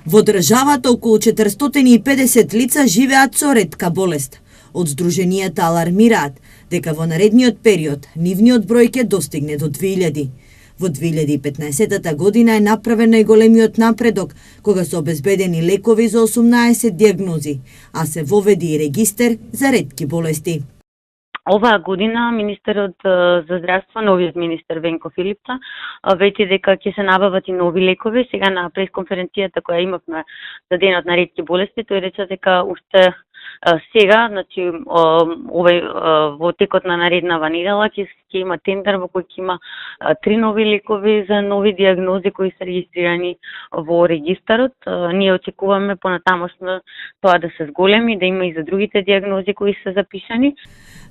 Во државата околу 450 лица живеат со ретка болест. Од здруженијата алармираат дека во наредниот период нивниот број ќе достигне до 2000. Во 2015 година е направен најголемиот напредок, кога се обезбедени лекови за 18 дијагнози, а се воведи и регистер за ретки болести. Оваа година министерот за здравство, новиот министер Венко Филипта, вети дека ќе се набават и нови лекови. Сега на пресконференцијата која имавме за денот на ретки болести, тој рече дека уште сега, значи во текот на нареднава недела ќе има тендер во кој ќе има 3 нови лекови за нови дијагнози кои се регистрирани во регистарот. Ние очекуваме понатамошно тоа да се зголеми, да има и за другите дијагнози кои се запишани.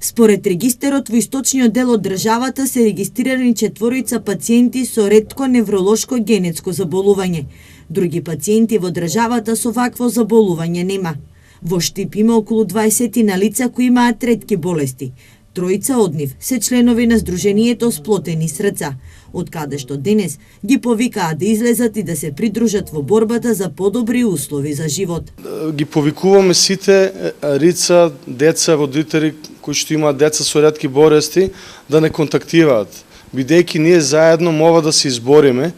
Според регистерот во источниот дел од државата се регистрирани 4 пациенти со ретко невролошко генетско заболување. Други пациенти во државата со вакво заболување нема. Во Штип има околу 20 на лица кои имаат ретки болести. 3 од нив се членови на Сдруженијето Сплотени срца, од каде што денес ги повикаат да излезат и да се придружат во борбата за подобри услови за живот. Ги повикуваме сите рица, деца, родители кои што имаат деца со ретки болести да не контактираат, бидејќи ние заедно мова да се избориме.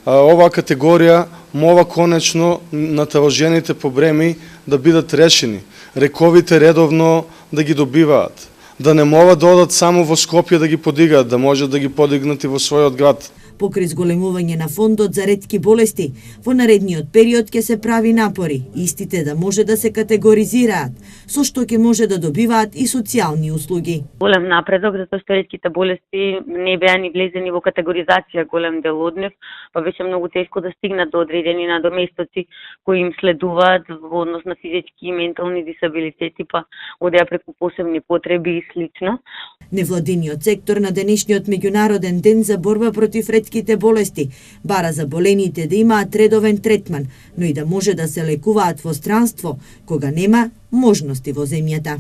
Оваа категорија мова конечно наталожените проблеми да бидат решени, рековите редовно да ги добиваат, да не мова да одат само во Скопје да ги подигаат, да можат да ги подигнат и во својот град. Покрај зголемување на фондот за ретки болести, во наредниот период ќе се прави напори, истите да може да се категоризираат, со што ќе може да добиваат и социјални услуги. Голем напредок, затоа што ретките болести не беа ни влезени во категоризација голем дел од нив, па беше многу тешко да стигнат до одредени надоместоци кои им следуваат во однос на физички и ментални дисабилитети, па одеа преку посебни потреби и слично. Невладиниот сектор на денешниот меѓународен ден за борба против ретките болести бара заболените да имаат редовен третман, но и да може да се лекуваат во странство кога нема можности во земјата.